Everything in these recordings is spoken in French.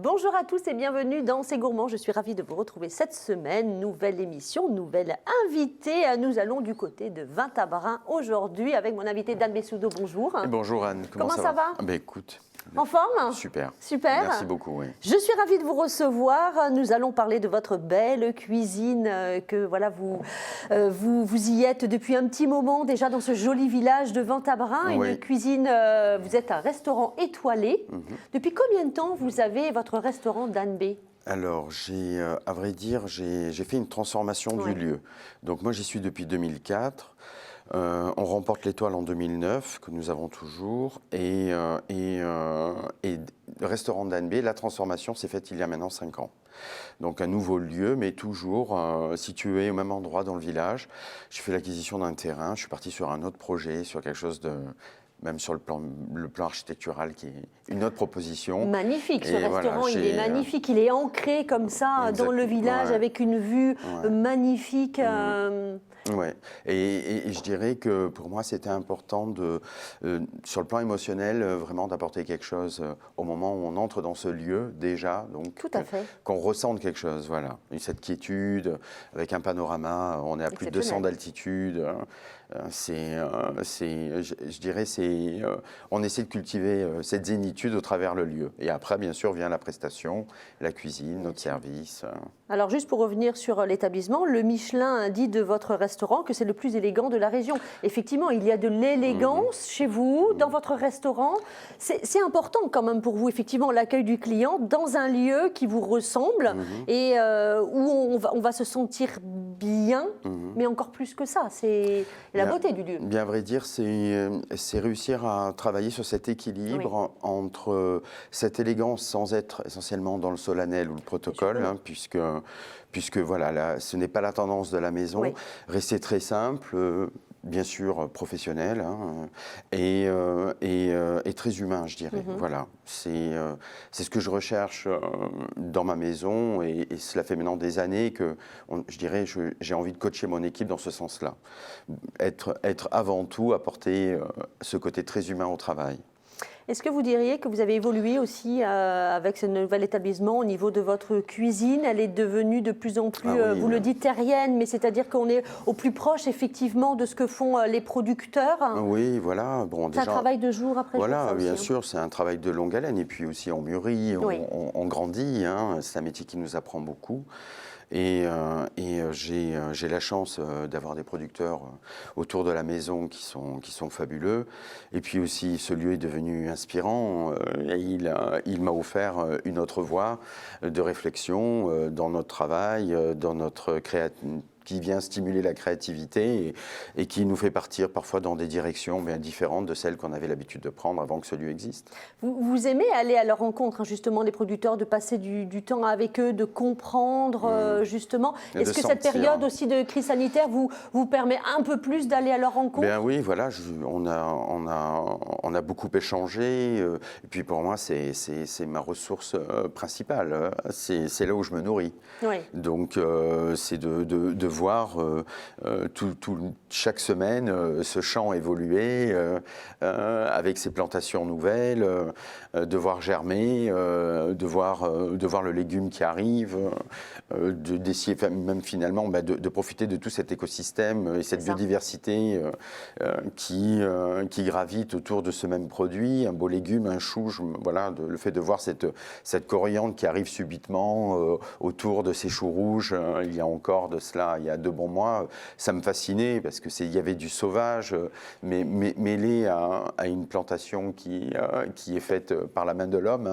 Bonjour à tous et bienvenue dans C'est Gourmand. Je suis ravie de vous retrouver cette semaine. Nouvelle émission, nouvelle invitée. Nous allons du côté de Vin-Tabarin aujourd'hui avec mon invité Dan Bessoudo. Bonjour. Et bonjour Anne, comment ça va? Écoute. En forme? Super. Super. Merci beaucoup. Oui. Je suis ravie de vous recevoir. Nous allons parler de votre belle cuisine que voilà vous y êtes depuis un petit moment déjà dans ce joli village de Vin-Tabarin. Oui. Une cuisine. Vous êtes un restaurant étoilé. Depuis combien de temps vous avez votre restaurant Dan B? Alors, à vrai dire, j'ai fait une transformation du lieu. Donc moi, j'y suis depuis 2004. On remporte l'étoile en 2009, que nous avons toujours. Et le restaurant Dan B, la transformation s'est faite il y a maintenant 5 ans. Donc un nouveau lieu, mais toujours situé au même endroit dans le village. J'ai fait l'acquisition d'un terrain, je suis parti sur un autre projet, sur quelque chose de... même sur le plan architectural, qui est une autre proposition. Magnifique, ce restaurant, il est magnifique. Il est ancré comme ça dans le village, avec une vue magnifique. Oui, et je dirais que pour moi, c'était important, sur le plan émotionnel, vraiment d'apporter quelque chose au moment où on entre dans ce lieu, déjà. Donc, tout à fait. Qu'on ressente quelque chose, voilà. Et cette quiétude, avec un panorama, on est à plus de 200 d'altitude. Je dirais, on essaie de cultiver cette zénitude au travers le lieu. Et après, bien sûr, vient la prestation, la cuisine, notre service. Alors, juste pour revenir sur l'établissement, le Michelin dit de votre restaurant que c'est le plus élégant de la région. Effectivement, il y a de l'élégance chez vous, dans votre restaurant. C'est important quand même pour vous, effectivement, l'accueil du client dans un lieu qui vous ressemble et où on va se sentir bien, mais encore plus que ça. C'est la beauté du lieu. Bien à vrai dire, c'est réussir à travailler sur cet équilibre entre cette élégance sans être essentiellement dans le solennel ou le protocole, puisque voilà, là, ce n'est pas la tendance de la maison. Rester très simple, bien sûr professionnel et très humain, je dirais. Voilà, c'est ce que je recherche dans ma maison et cela fait maintenant des années que, je dirais, j'ai envie de coacher mon équipe dans ce sens-là. Être avant tout, apporter ce côté très humain au travail. Est-ce que vous diriez que vous avez évolué aussi avec ce nouvel établissement au niveau de votre cuisine? Elle est devenue de plus en plus, vous le dites, terrienne, mais c'est-à-dire qu'on est au plus proche effectivement de ce que font les producteurs. Oui, voilà. Bon, c'est un travail de jour après jour. Voilà, bien sûr, c'est un travail de longue haleine. Et puis aussi, on mûrit, on grandit. C'est un métier qui nous apprend beaucoup. Et j'ai la chance d'avoir des producteurs autour de la maison qui sont fabuleux. Et puis aussi, ce lieu est devenu inspirant. Et il m'a offert une autre voie de réflexion dans notre travail, dans notre qui vient stimuler la créativité et qui nous fait partir parfois dans des directions bien différentes de celles qu'on avait l'habitude de prendre avant que ce lieu existe. Vous aimez aller à leur rencontre, justement, des producteurs, de passer du temps avec eux, de comprendre, justement. Est-ce que cette période aussi de crise sanitaire vous permet un peu plus d'aller à leur rencontre? Bien oui, voilà, on a beaucoup échangé. Et puis pour moi, c'est ma ressource principale. C'est là où je me nourris. Donc c'est de voir chaque semaine ce champ évoluer avec ses plantations nouvelles, de voir germer, de voir le légume qui arrive, d'essayer même finalement de profiter de tout cet écosystème et cette biodiversité qui gravite autour de ce même produit, un beau légume, un chou, voilà, le fait de voir cette coriandre qui arrive subitement autour de ces choux rouges, il y a encore de cela, il y a 2 bons mois, ça me fascinait parce que il y avait du sauvage, mais mêlé à une plantation qui est faite par la main de l'homme.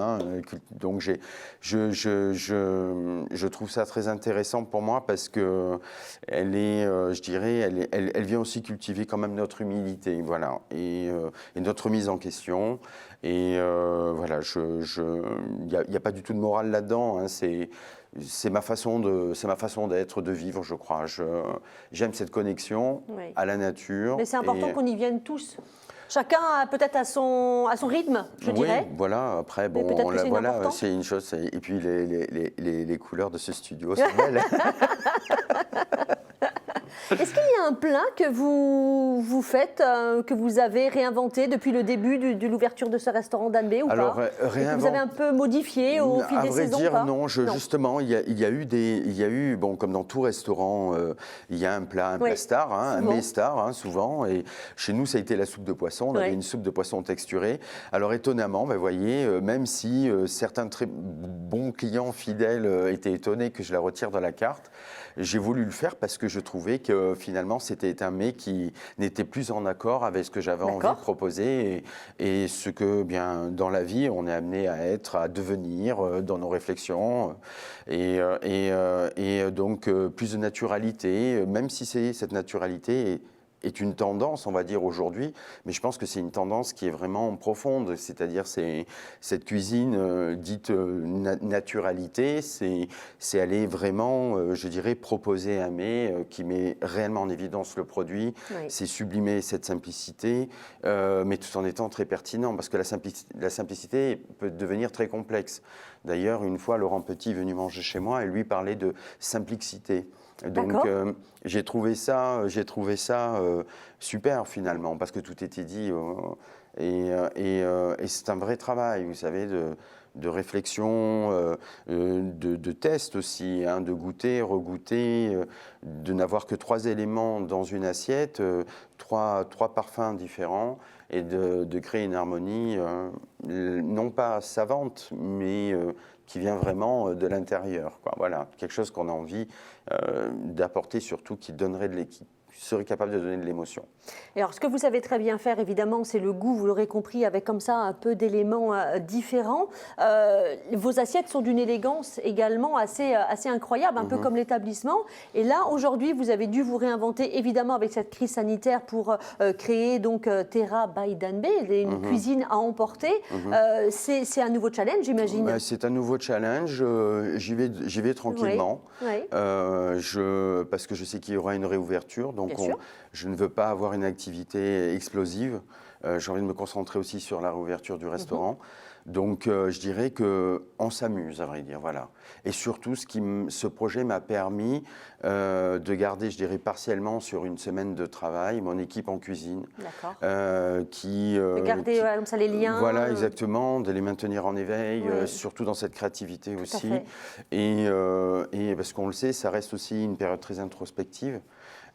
Donc je trouve ça très intéressant pour moi parce que elle est, je dirais, elle vient aussi cultiver quand même notre humilité, voilà, et notre mise en question. Et voilà, il n'y a pas du tout de morale là-dedans. C'est ma façon d'être, de vivre, je crois. J'aime cette connexion à la nature. Mais c'est important qu'on y vienne tous. Chacun peut-être à son rythme, je dirais. Oui, voilà. Après, bon, voilà, c'est une chose. Et puis les couleurs de ce studio sont belles. Est-ce qu'il y a un plat que vous faites, que vous avez réinventé depuis le début de l'ouverture de ce restaurant d'Anne-B ou Alors, pas? Et que vous avez un peu modifié au fil des saisons? À vrai dire, pas non. Justement, il y a eu, bon, comme dans tout restaurant, il y a un plat star, hein, un mets star, hein, souvent. Et chez nous, ça a été la soupe de poisson. On avait une soupe de poisson texturée. Alors, étonnamment, vous voyez, même si certains très bons clients fidèles étaient étonnés que je la retire de la carte, j'ai voulu le faire parce que je trouvais que finalement, c'était un mets qui n'était plus en accord avec ce que j'avais envie de proposer et ce que, bien, dans la vie, on est amené à être, à devenir dans nos réflexions. Et donc, plus de naturalité, même si cette naturalité est une tendance, on va dire, aujourd'hui, mais je pense que c'est une tendance qui est vraiment profonde, c'est-à-dire cette cuisine dite naturalité, c'est aller vraiment, je dirais, proposer un mets qui met réellement en évidence le produit, c'est sublimer cette simplicité, mais tout en étant très pertinent, parce que la simplicité peut devenir très complexe. D'ailleurs, une fois, Laurent Petit est venu manger chez moi et lui parlait de simplicité. Donc j'ai trouvé ça super finalement, parce que tout était dit et c'est un vrai travail, vous savez, de réflexion, de test aussi, hein, de goûter, regoûter, de n'avoir que 3 éléments dans une assiette, trois parfums différents et de créer une harmonie non pas savante, mais qui vient vraiment de l'intérieur, quoi. Voilà, quelque chose qu'on a envie d'apporter, surtout qui serait capable de donner de l'émotion. Et alors, ce que vous savez très bien faire, évidemment, c'est le goût, vous l'aurez compris, avec comme ça un peu d'éléments différents. Vos assiettes sont d'une élégance également assez incroyable, un peu comme l'établissement. Et là, aujourd'hui, vous avez dû vous réinventer, évidemment, avec cette crise sanitaire pour créer donc Terra by d'Anne-B, une cuisine à emporter. C'est un nouveau challenge, j'imagine. C'est un nouveau challenge. J'y vais tranquillement. Parce que je sais qu'il y aura une réouverture. Donc, je ne veux pas avoir une activité explosive. J'ai envie de me concentrer aussi sur la réouverture du restaurant. Donc, je dirais qu'on s'amuse, à vrai dire. Voilà. Et surtout, ce projet m'a permis de garder, je dirais, partiellement sur une semaine de travail, mon équipe en cuisine. D'accord. De garder comme ça les liens. Voilà, exactement, de les maintenir en éveil, surtout dans cette créativité aussi. Et parce qu'on le sait, ça reste aussi une période très introspective.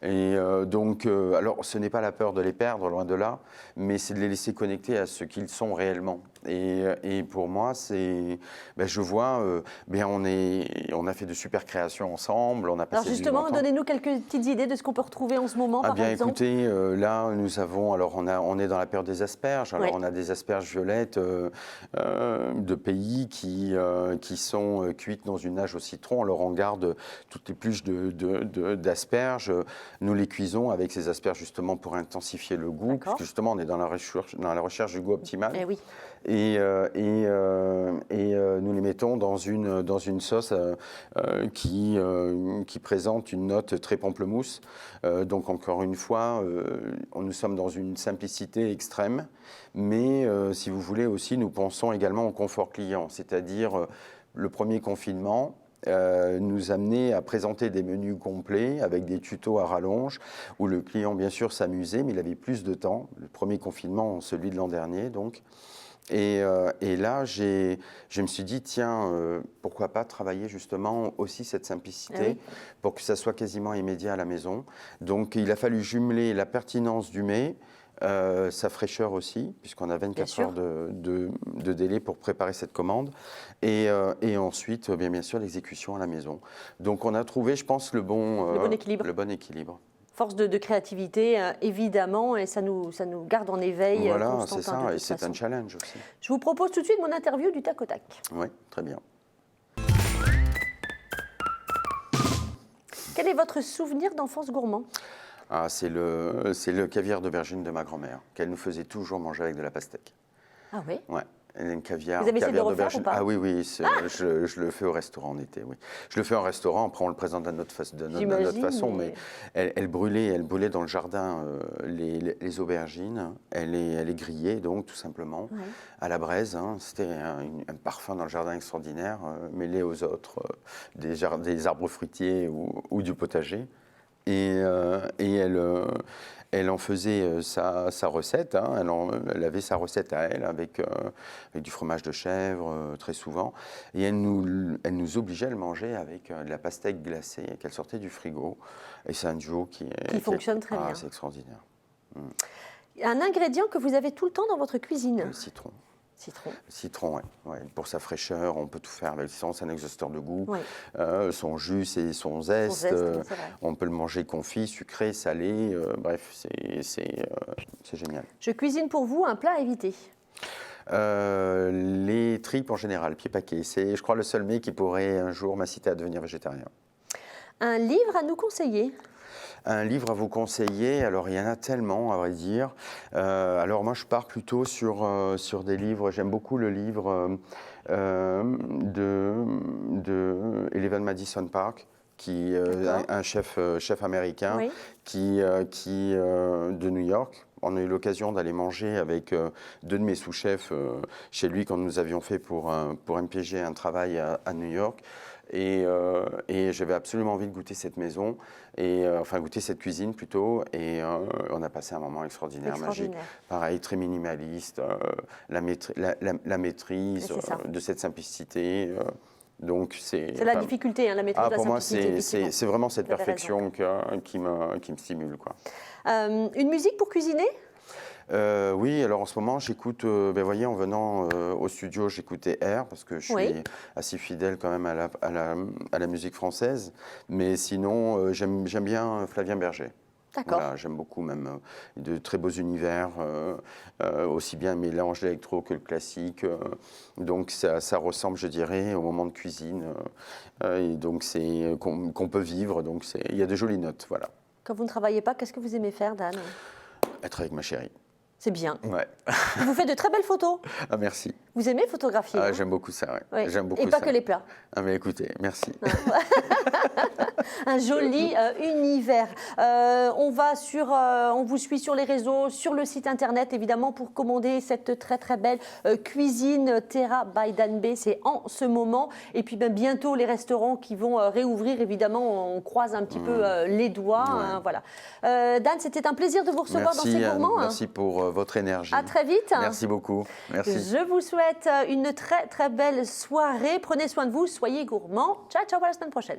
Et donc, alors, ce n'est pas la peur de les perdre, loin de là, mais c'est de les laisser connecter à ce qu'ils sont réellement. Et pour moi, je vois, on a fait de super créations ensemble, on a passé. Alors justement, donnez-nous quelques petites idées de ce qu'on peut retrouver en ce moment, par exemple. Écoutez, là, nous avons, alors on est dans la période des asperges. Alors on a des asperges violettes de pays qui sont cuites dans une nage au citron. Alors on garde toutes les pluches d'asperges. Nous les cuisons avec ces asperges justement pour intensifier le goût, puisque justement on est dans la recherche du goût optimal. Oui. Et nous les mettons dans une sauce qui présente une note très pamplemousse. Donc encore une fois, nous sommes dans une simplicité extrême, mais si vous voulez aussi, nous pensons également au confort client, c'est-à-dire le premier confinement nous amener à présenter des menus complets avec des tutos à rallonge où le client bien sûr s'amusait, mais il avait plus de temps. Le premier confinement, celui de l'an dernier donc. Et là, je me suis dit, tiens, pourquoi pas travailler justement aussi cette simplicité pour que ça soit quasiment immédiat à la maison. Donc, il a fallu jumeler la pertinence du mets, sa fraîcheur aussi, puisqu'on a 24 heures de délai pour préparer cette commande, et ensuite, bien sûr, l'exécution à la maison. Donc, on a trouvé, je pense, le bon équilibre. Force de créativité, évidemment, et ça nous garde en éveil. Voilà, c'est ça, et c'est un challenge aussi. Je vous propose tout de suite mon interview du tac au tac. Oui, très bien. Quel est votre souvenir d'enfance gourmand ? C'est le caviar d'aubergine de ma grand-mère, qu'elle nous faisait toujours manger avec de la pastèque. Ah oui ? Ouais. Un caviar, vous avez essayé de le refaire ou pas ? Ah oui, je le fais au restaurant en été, oui. Je le fais en restaurant, après on le présente de notre façon, mais elle brûlait dans le jardin les aubergines, elle est grillée donc tout simplement, à la braise, hein. C'était un parfum dans le jardin extraordinaire, mêlé aux autres, des arbres fruitiers ou du potager. et elle en faisait sa recette, hein. Elle avait sa recette à elle avec du fromage de chèvre très souvent. Et elle nous obligeait à le manger avec de la pastèque glacée qu'elle sortait du frigo. Et c'est un duo qui fonctionne très bien. C'est extraordinaire. Un ingrédient que vous avez tout le temps dans votre cuisine? Le citron. Citron. Citron, oui. Ouais. Pour sa fraîcheur, on peut tout faire avec le citron, c'est un exhausteur de goût. Oui. Son jus, c'est son zeste. C'est vrai. On peut le manger confit, sucré, salé. Bref, c'est génial. Je cuisine pour vous un plat à éviter. Les tripes en général, pieds paquets. C'est, je crois, le seul mets qui pourrait un jour m'inciter à devenir végétarien. Un livre à nous conseiller? Un livre à vous conseiller, alors il y en a tellement à vrai dire. Alors moi je pars plutôt sur des livres, j'aime beaucoup le livre de Eleven Madison Park, qui un chef américain, oui. qui de New York. On a eu l'occasion d'aller manger avec deux de mes sous-chefs chez lui quand nous avions fait pour MPG un travail à New York. Et j'avais absolument envie de goûter cette maison, enfin goûter cette cuisine plutôt, et on a passé un moment extraordinaire, magique. Pareil, très minimaliste, la maîtrise de cette simplicité. Donc c'est la difficulté, hein, la maîtrise de la pour simplicité. moi, c'est vraiment cette perfection qui me stimule, quoi. Une musique pour cuisiner? Oui, alors en ce moment, j'écoute, vous voyez, en venant au studio, j'écoutais Air, parce que je suis assez fidèle quand même à la musique française. Mais sinon, j'aime bien Flavien Berger. D'accord. Voilà, j'aime beaucoup même de très beaux univers, aussi bien le mélange d'électro que le classique. Donc ça ressemble, je dirais, au moment de cuisine. Et donc c'est qu'on peut vivre. Donc il y a de jolies notes, voilà. Quand vous ne travaillez pas, qu'est-ce que vous aimez faire, Dan? Être avec ma chérie. C'est bien. Ouais. Vous faites de très belles photos. Ah, merci. Vous aimez photographier? Ah, j'aime beaucoup ça, oui. J'aime beaucoup Et pas ça. que les plats. Ah, mais écoutez, merci. Un joli univers. On vous suit sur les réseaux, sur le site internet, évidemment, pour commander cette très très belle cuisine Terra by Dan B. C'est en ce moment. Et puis bientôt, les restaurants qui vont réouvrir, évidemment, on croise un petit peu les doigts. Ouais. Hein, voilà. Dan, c'était un plaisir de vous recevoir dans ces gourmands. Merci pour votre énergie. À très vite. Merci beaucoup. Merci. Je vous souhaite une très très belle soirée. Prenez soin de vous, soyez gourmands. Ciao, ciao, à la semaine prochaine.